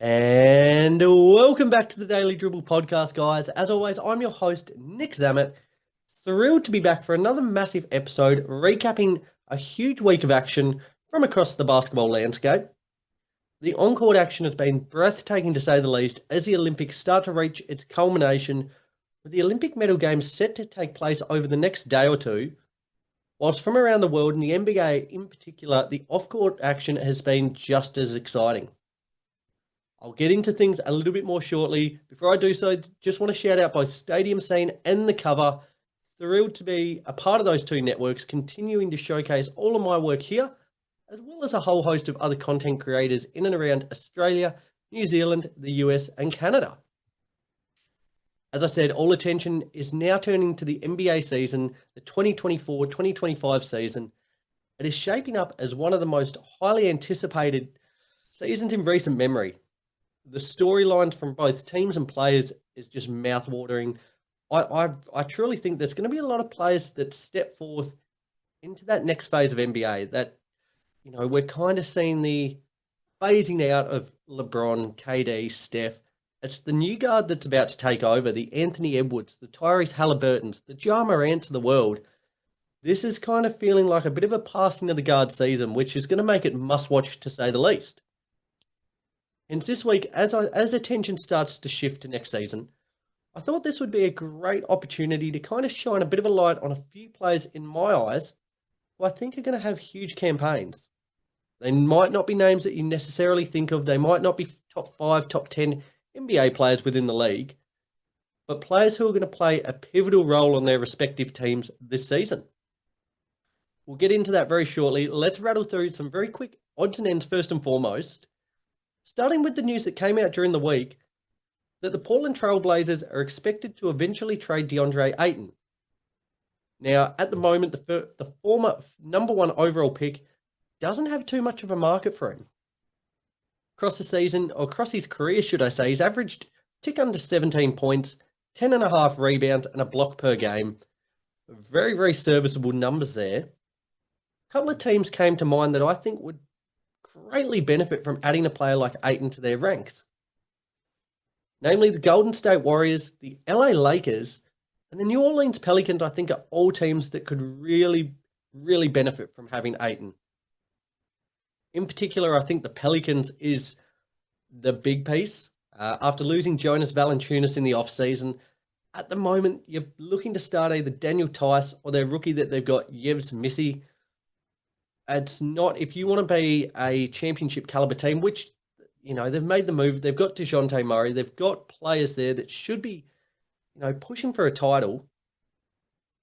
And welcome back to the Daily Dribble podcast, guys. As always, I'm your host, Nick Zammit. Thrilled to be back for another massive episode, recapping a huge week of action from across the basketball landscape. The on-court action has been breathtaking to say the least as the Olympics start to reach its culmination, with the Olympic medal games set to take place over the next day or two. Whilst from around the world, and the NBA in particular, the off-court action has been just as exciting. I'll get into things a little bit more shortly. Before I do so, just want to shout out both Stadium Scene and The Cover. Thrilled to be a part of those two networks, continuing to showcase all of my work here, as well as a whole host of other content creators in and around Australia, New Zealand, the US, and Canada. As I said, all attention is now turning to the NBA season, the 2024-2025 season. It is shaping up as one of the most highly anticipated seasons in recent memory. The storylines from both teams and players is just mouth-watering. I truly think there's going to be a lot of players that step forth into that next phase of NBA that, we're kind of seeing the phasing out of LeBron, KD, Steph. It's the new guard that's about to take over, the Anthony Edwards, the Tyrese Halliburtons, the Ja Morants of the world. This is kind of feeling like a bit of a passing of the guard season, which is going to make it must-watch to say the least. And this week, as attention starts to shift to next season, I thought this would be a great opportunity to kind of shine a bit of a light on a few players in my eyes who I think are going to have huge campaigns. They might not be names that you necessarily think of. They might not be top 5, top 10 NBA players within the league, but players who are going to play a pivotal role on their respective teams this season. We'll get into that very shortly. Let's rattle through some very quick odds and ends first and foremost. Starting with the news that came out during the week that the Portland Trail Blazers are expected to eventually trade DeAndre Ayton. Now, at the moment, the former number 1 overall pick doesn't have too much of a market for him. Across the season, or across his career, should I say, he's averaged tick under 17 points, 10.5 rebounds, and a block per game. Very, very serviceable numbers there. A couple of teams came to mind that I think would greatly benefit from adding a player like Ayton to their ranks. Namely, the Golden State Warriors, the LA Lakers, and the New Orleans Pelicans, I think, are all teams that could really, really benefit from having Ayton. In particular, I think the Pelicans is the big piece. After losing Jonas Valanciunas in the offseason, at the moment, you're looking to start either Daniel Tice or their rookie that they've got, Yves Missy. It's not, if you want to be a championship caliber team, which, they've made the move. They've got DeJounte Murray. They've got players there that should be, pushing for a title.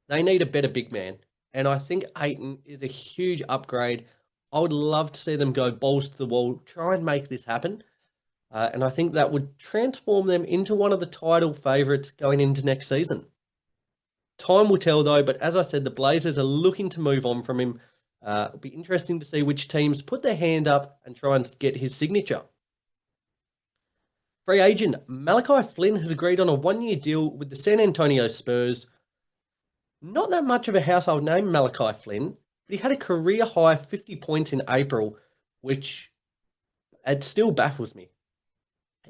They need a better big man. And I think Ayton is a huge upgrade. I would love to see them go balls to the wall, try and make this happen. And I think that would transform them into one of the title favourites going into next season. Time will tell, though, but as I said, the Blazers are looking to move on from him. It'll be interesting to see which teams put their hand up and try and get his signature. Free agent Malachi Flynn has agreed on a 1-year deal with the San Antonio Spurs. Not that much of a household name, Malachi Flynn, but he had a career-high 50 points in April, which it still baffles me.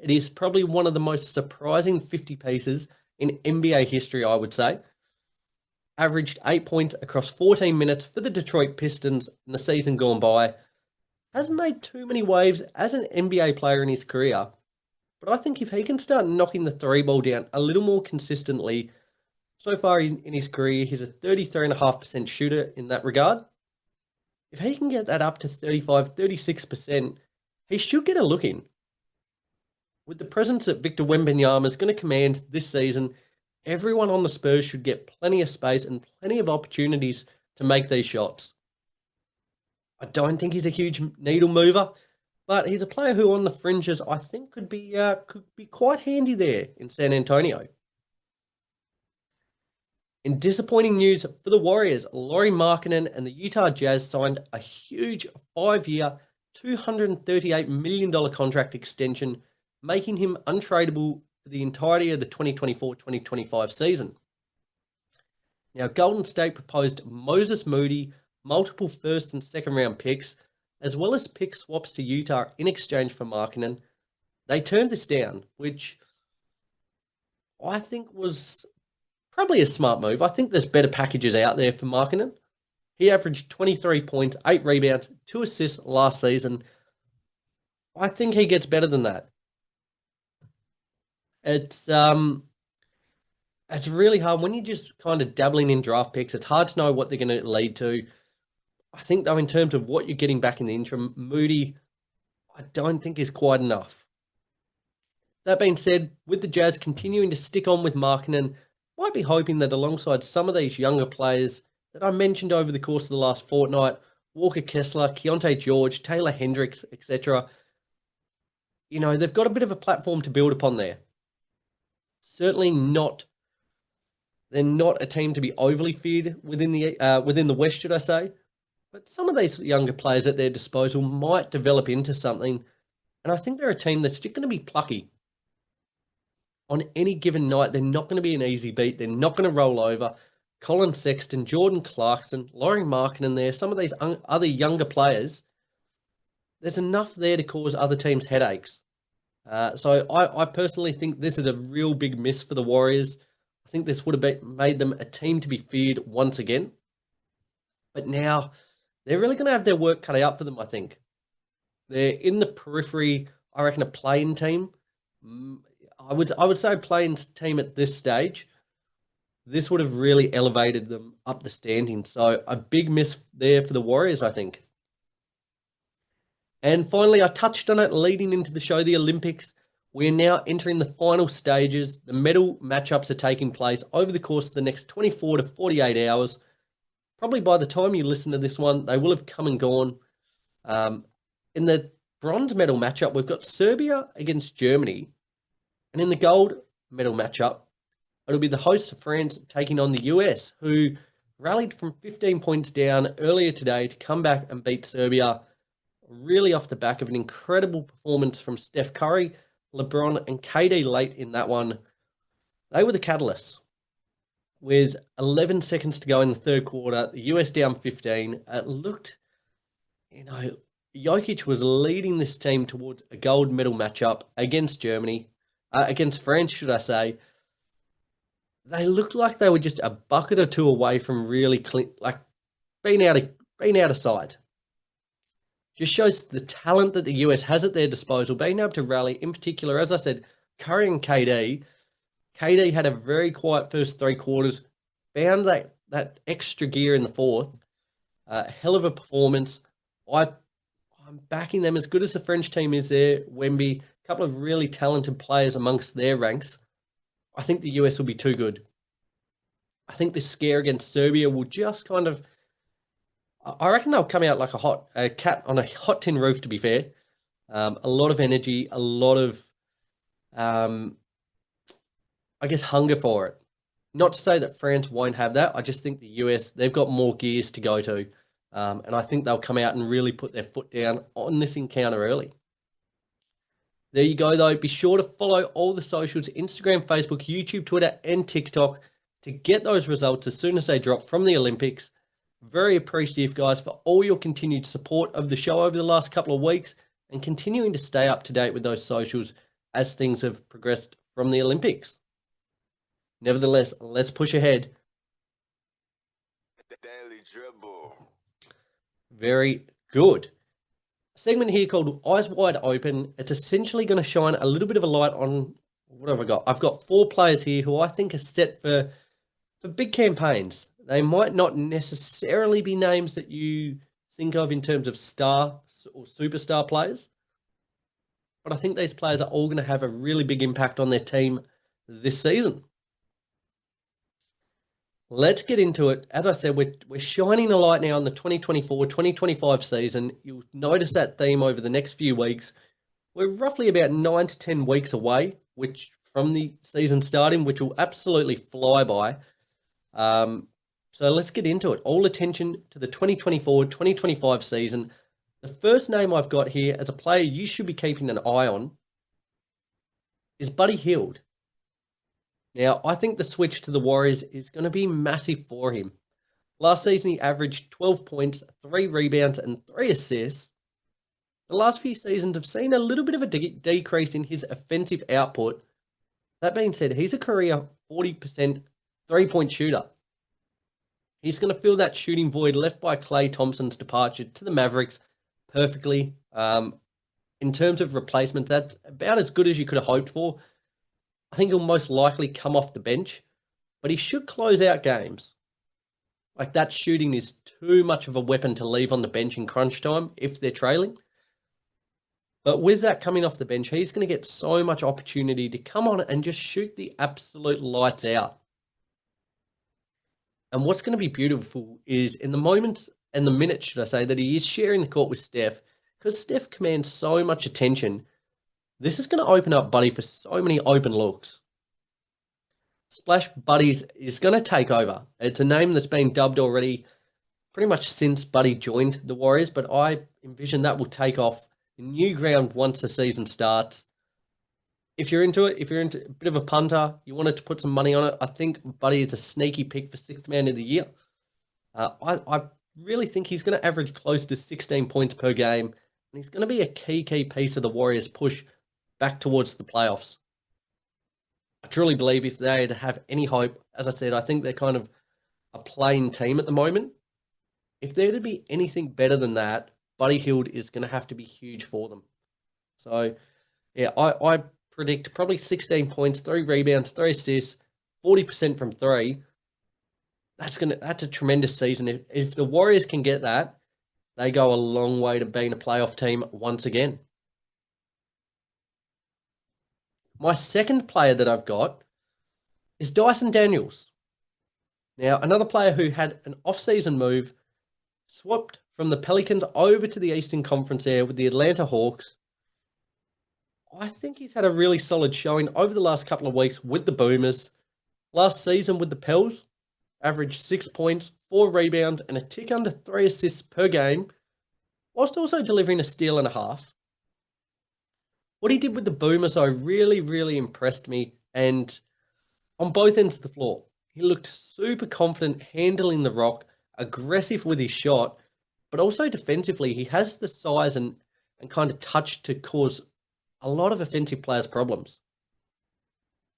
It is probably one of the most surprising 50 pieces in NBA history, I would say. Averaged 8 points across 14 minutes for the Detroit Pistons in the season gone by. Hasn't made too many waves as an NBA player in his career, but I think if he can start knocking the 3-ball down a little more consistently, so far in his career, he's a 33.5% shooter in that regard. If he can get that up to 35, 36%, he should get a look in. With the presence that Victor Wembanyama is going to command this season, everyone on the Spurs should get plenty of space and plenty of opportunities to make these shots. I don't think he's a huge needle mover, but he's a player who on the fringes I think could be quite handy there in San Antonio. In disappointing news for the Warriors, Lauri Markkanen and the Utah Jazz signed a huge 5-year, $238 million contract extension, making him untradeable for the entirety of the 2024-2025 season. Now, Golden State proposed Moses Moody, multiple first and second round picks, as well as pick swaps to Utah in exchange for Markkanen. They turned this down, which I think was probably a smart move. I think there's better packages out there for Markkanen. He averaged 23 points, 8 rebounds, 2 assists last season. I think he gets better than that. It's really hard when you're just kind of dabbling in draft picks. It's hard to know what they're going to lead to. I think, though, in terms of what you're getting back in the interim, Moody, I don't think is quite enough. That being said, with the Jazz continuing to stick on with Markkanen, might be hoping that alongside some of these younger players that I mentioned over the course of the last fortnight, Walker Kessler, Keontae George, Taylor Hendricks, etc., they've got a bit of a platform to build upon there. Certainly not. They're not a team to be overly feared within the West, should I say. But some of these younger players at their disposal might develop into something. And I think they're a team that's just going to be plucky. On any given night, they're not going to be an easy beat. They're not going to roll over. Colin Sexton, Jordan Clarkson, Lauri Markkanen there, some of these other younger players, there's enough there to cause other teams headaches. So I personally think this is a real big miss for the Warriors. I think this would have made them a team to be feared once again. But now they're really going to have their work cut out for them, I think. They're in the periphery, I reckon, a play-in team. I would say a play-in team at this stage. This would have really elevated them up the standings. So a big miss there for the Warriors, I think. And finally, I touched on it leading into the show, the Olympics. We're now entering the final stages. The medal matchups are taking place over the course of the next 24 to 48 hours. Probably by the time you listen to this one, they will have come and gone. In the bronze medal matchup, we've got Serbia against Germany. And in the gold medal matchup, it'll be the host of France taking on the US, who rallied from 15 points down earlier today to come back and beat Serbia, really off the back of an incredible performance from Steph Curry, LeBron, and KD late in that one. They were the catalysts. With 11 seconds to go in the third quarter, the US down 15. It looked, Jokic was leading this team towards a gold medal matchup against Germany, against France, should I say. They looked like they were just a bucket or two away from really being out of sight. Just shows the talent that the US has at their disposal, being able to rally. In particular, as I said, Curry and KD. KD had a very quiet first 3 quarters, found that extra gear in the fourth. Hell of a performance. I'm backing them as good as the French team is there. Wemby, a couple of really talented players amongst their ranks. I think the US will be too good. I think this scare against Serbia will just kind of, I reckon they'll come out like a cat on a hot tin roof, to be fair. A lot of energy, a lot of, hunger for it. Not to say that France won't have that. I just think the US, they've got more gears to go to. And I think they'll come out and really put their foot down on this encounter early. There you go, though. Be sure to follow all the socials, Instagram, Facebook, YouTube, Twitter, and TikTok to get those results as soon as they drop from the Olympics. Very appreciative, guys, for all your continued support of the show over the last couple of weeks and continuing to stay up to date with those socials as things have progressed from the Olympics. Nevertheless, let's push ahead. Daily Dribble. Very good. A segment here called Eyes Wide Open. It's essentially going to shine a little bit of a light on, what have I got? I've got 4 players here who I think are set for big campaigns. They might not necessarily be names that you think of in terms of star or superstar players, but I think these players are all going to have a really big impact on their team this season. Let's get into it. As I said, we're shining a light now on the 2024-2025 season. You'll notice that theme over the next few weeks. We're roughly about 9 to 10 weeks away, which from the season starting, which will absolutely fly by. So let's get into it. All attention to the 2024-2025 season. The first name I've got here as a player you should be keeping an eye on is Buddy Hield. Now, I think the switch to the Warriors is going to be massive for him. Last season, he averaged 12 points, 3 rebounds, and 3 assists. the last few seasons have seen a little bit of a decrease in his offensive output. That being said, he's a career 40% three-point shooter. He's going to fill that shooting void left by Klay Thompson's departure to the Mavericks perfectly. In terms of replacements, that's about as good as you could have hoped for. I think he'll most likely come off the bench, but he should close out games. Like, that shooting is too much of a weapon to leave on the bench in crunch time if they're trailing. But with that coming off the bench, he's going to get so much opportunity to come on and just shoot the absolute lights out. And what's going to be beautiful is in the moments and the minutes, should I say, that he is sharing the court with Steph, because Steph commands so much attention, this is going to open up Buddy for so many open looks. Splash Buddies is going to take over. It's a name that's been dubbed already pretty much since Buddy joined the Warriors, but I envision that will take off in new ground once the season starts. If you're into it, if you're into a bit of a punter, you wanted to put some money on it, I think Buddy is a sneaky pick for sixth man of the year. I really think he's going to average close to 16 points per game, and he's going to be a key piece of the Warriors' push back towards the playoffs. I truly believe if they have any hope, as I said, I think they're kind of a plain team at the moment. If they're to be anything better than that, Buddy Hield is going to have to be huge for them. So, yeah, I predict probably 16 points, 3 rebounds, 3 assists, 40% from 3. That's a tremendous season. If the Warriors can get that, they go a long way to being a playoff team once again. My second player that I've got is Dyson Daniels. Now, another player who had an off-season move, swapped from the Pelicans over to the Eastern Conference there with the Atlanta Hawks. I think he's had a really solid showing over the last couple of weeks with the Boomers. Last season with the Pels, averaged 6 points, 4 rebounds, and a tick under 3 assists per game, whilst also delivering a steal and a half. What he did with the Boomers, though, really impressed me, and on both ends of the floor. He looked super confident handling the rock, aggressive with his shot, but also defensively, he has the size and kind of touch to cause a lot of offensive players problems.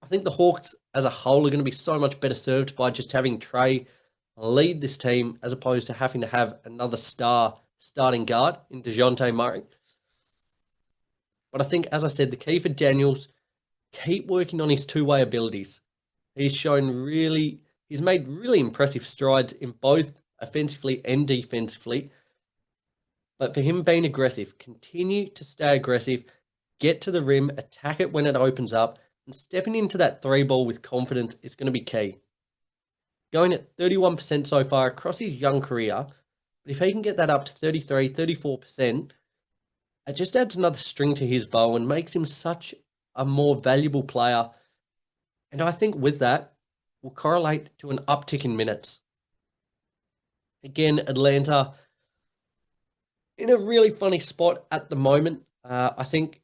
I think the Hawks as a whole are going to be so much better served by just having Trey lead this team as opposed to having to have another star starting guard in DeJounte Murray. But I think, as I said, the key for Daniels, keep working on his two-way abilities. He's made really impressive strides in both offensively and defensively. But for him being aggressive, continue to stay aggressive, get to the rim, attack it when it opens up, and stepping into that 3 ball with confidence is going to be key. Going at 31% so far across his young career, but if he can get that up to 33, 34%, it just adds another string to his bow and makes him such a more valuable player. And I think with that will correlate to an uptick in minutes. Again, Atlanta in a really funny spot at the moment. I think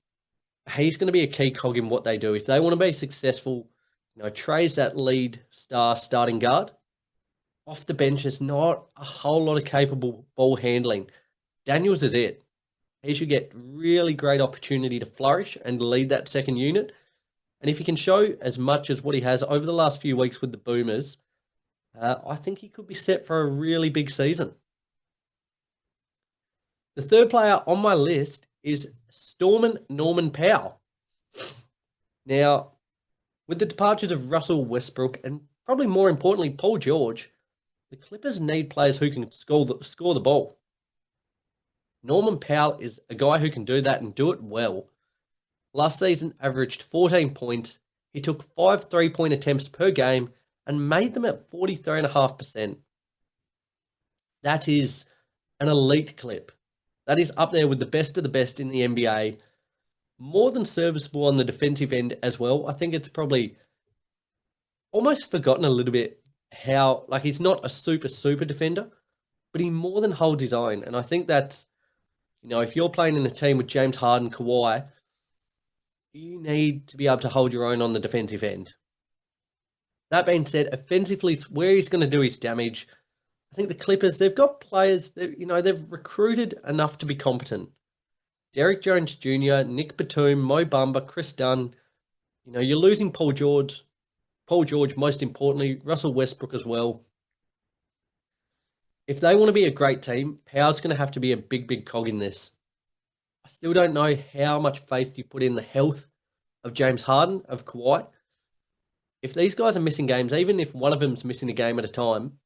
he's going to be a key cog in what they do. If they want to be successful, Trey's that lead star starting guard. Off the bench is not a whole lot of capable ball handling. Daniels is it. He should get really great opportunity to flourish and lead that second unit. And if he can show as much as what he has over the last few weeks with the Boomers, I think he could be set for a really big season. The third player on my list is Stormin Norman Powell. Now, with the departures of Russell Westbrook and probably more importantly, Paul George, the Clippers need players who can score the ball. Norman Powell is a guy who can do that and do it well. Last season averaged 14 points. He took 5 3-point attempts per game and made them at 43.5%. That is an elite clip. That is up there with the best of the best in the NBA. More than serviceable on the defensive end as well. I think it's probably almost forgotten a little bit how, he's not a super defender, but he more than holds his own. And I think that's, if you're playing in a team with James Harden, Kawhi, you need to be able to hold your own on the defensive end. That being said, offensively, where he's going to do his damage, I think the Clippers, they've got players, they've recruited enough to be competent. Derek Jones Jr., Nick Batum, Mo Bamba, Chris Dunn. You're losing Paul George. Paul George, most importantly, Russell Westbrook as well. If they want to be a great team, Powell's going to have to be a big, big cog in this. I still don't know how much faith you put in the health of James Harden, of Kawhi. If these guys are missing games, even if one of them's missing a game at a time,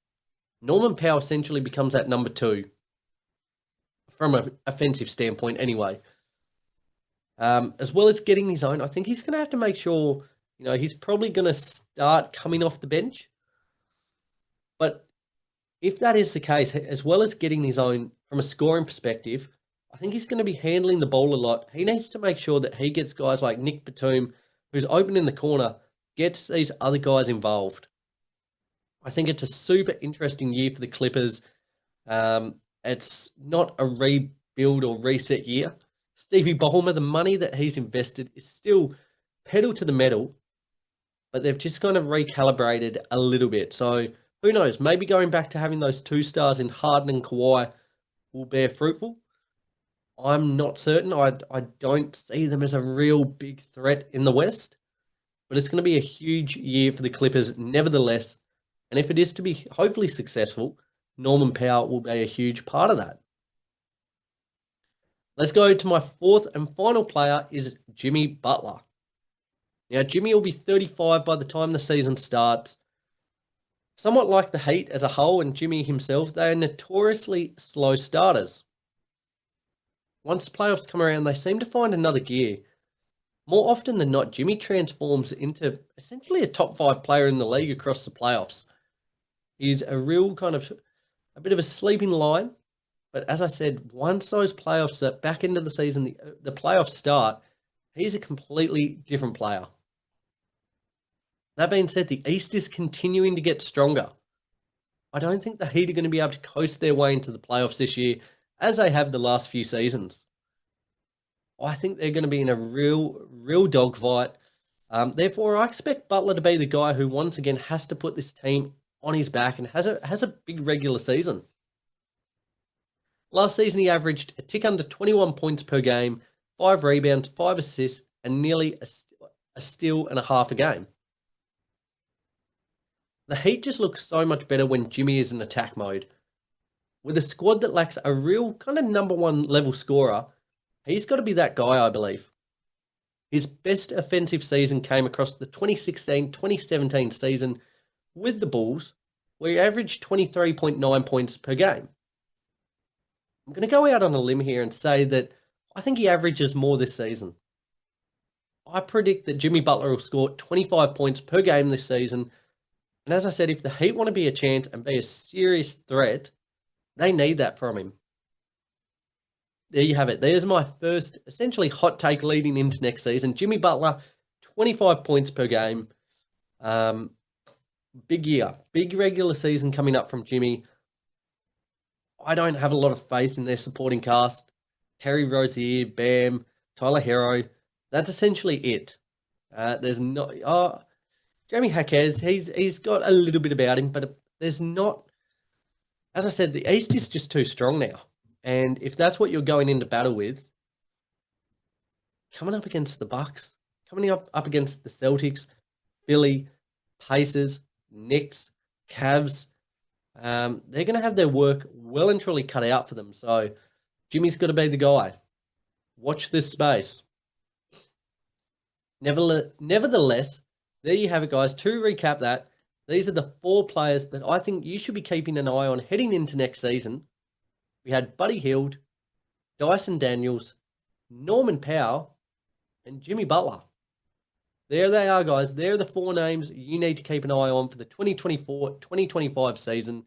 Norman Powell essentially becomes that number 2 from an offensive standpoint anyway. As well as getting his own, I think he's going to have to make sure, he's probably going to start coming off the bench. But if that is the case, as well as getting his own from a scoring perspective, I think he's going to be handling the ball a lot. He needs to make sure that he gets guys like Nick Batum, who's open in the corner, gets these other guys involved. I think it's a super interesting year for the Clippers. It's not a rebuild or reset year. Stevie Ballmer, the money that he's invested is still pedal to the metal, but they've just kind of recalibrated a little bit. So who knows? Maybe going back to having those 2 stars in Harden and Kawhi will bear fruitful. I'm not certain. I don't see them as a real big threat in the West, but it's going to be a huge year for the Clippers nevertheless. And if it is to be hopefully successful, Norman Powell will be a huge part of that. Let's go to my 4th and final player is Jimmy Butler. Now, Jimmy will be 35 by the time the season starts. Somewhat like the Heat as a whole and Jimmy himself, they are notoriously slow starters. Once playoffs come around, they seem to find another gear. More often than not, Jimmy transforms into essentially a top 5 player in the league across the playoffs. He's a real kind of a bit of a sleeping lion. But as I said, once those playoffs, that back end of the season, the playoffs start, he's a completely different player. That being said, the East is continuing to get stronger. I don't think the Heat are going to be able to coast their way into the playoffs this year, as they have the last few seasons. I think they're going to be in a real dogfight. Therefore, I expect Butler to be the guy who once again has to put this team on his back and has a big regular season. Last season, he averaged a tick under 21 points per game, 5 rebounds, 5 assists, and nearly a steal and a half a game. The Heat just look so much better when Jimmy is in attack mode. With a squad that lacks a real kind of number 1 level scorer, he's got to be that guy, I believe. His best offensive season came across the 2016-2017 season with the Bulls, where he averaged 23.9 points per game. I'm going to go out on a limb here and say that I think he averages more this season. I predict that Jimmy Butler will score 25 points per game this season. And as I said, if the Heat want to be a chance and be a serious threat, they need that from him. There you have it. There's my first essentially hot take leading into next season. Jimmy Butler, 25 points per game. Big year. Big regular season coming up from Jimmy. I don't have a lot of faith in their supporting cast. Terry Rozier, Bam, Tyler Hero. That's essentially it. There's not... Jamie Jaquez, he's got a little bit about him, but there's not... As I said, the East is just too strong now. And if that's what you're going into battle with, coming up against the Bucks, coming up against the Celtics, Philly, Pacers, Knicks, Cavs, they're going to have their work well and truly cut out for them. So Jimmy's got to be the guy. Watch this space. Nevertheless, there you have it, guys. To recap that, these are the 4 players that I think you should be keeping an eye on heading into next season. We had Buddy Hield, Dyson Daniels, Norman Powell, and Jimmy Butler. There they are, guys. They're the 4 names you need to keep an eye on for the 2024-2025 season.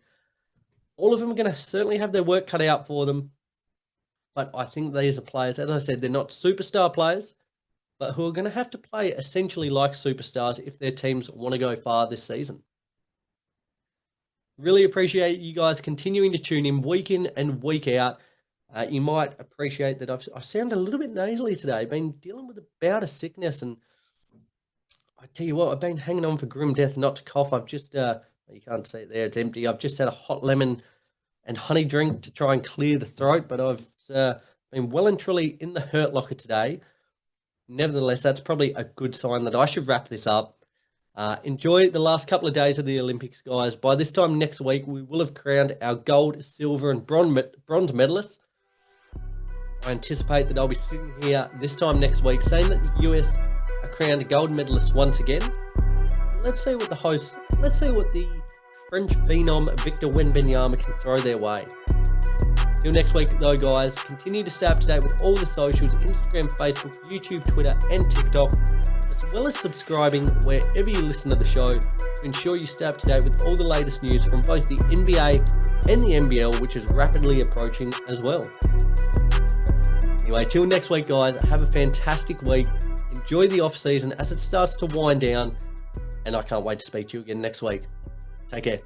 All of them are going to certainly have their work cut out for them. But I think these are players, as I said, they're not superstar players, but who are going to have to play essentially like superstars if their teams want to go far this season. Really appreciate you guys continuing to tune in and week out. You might appreciate that I sound a little bit nasally today. I've been dealing with a bout of sickness, and I tell you what, I've been hanging on for grim death not to cough. I've just, you can't see it there, it's empty. I've just had a hot lemon and honey drink to try and clear the throat, but I've been well and truly in the hurt locker today. Nevertheless, that's probably a good sign that I should wrap this up. Enjoy the last couple of days of the Olympics, guys. By this time next week, we will have crowned our gold, silver, and bronze medalists. I anticipate that I'll be sitting here this time next week saying that the US are crowned gold medalists once again. Let's see what the French phenom Victor Wembanyama can throw their way. Till next week, though, guys, continue to stay up to date with all the socials, Instagram, Facebook, YouTube, Twitter, and TikTok, as well as subscribing wherever you listen to the show to ensure you stay up to date with all the latest news from both the NBA and the NBL, which is rapidly approaching as well. Anyway, till next week, guys, have a fantastic week. Enjoy the off-season as it starts to wind down, and I can't wait to speak to you again next week. Take care.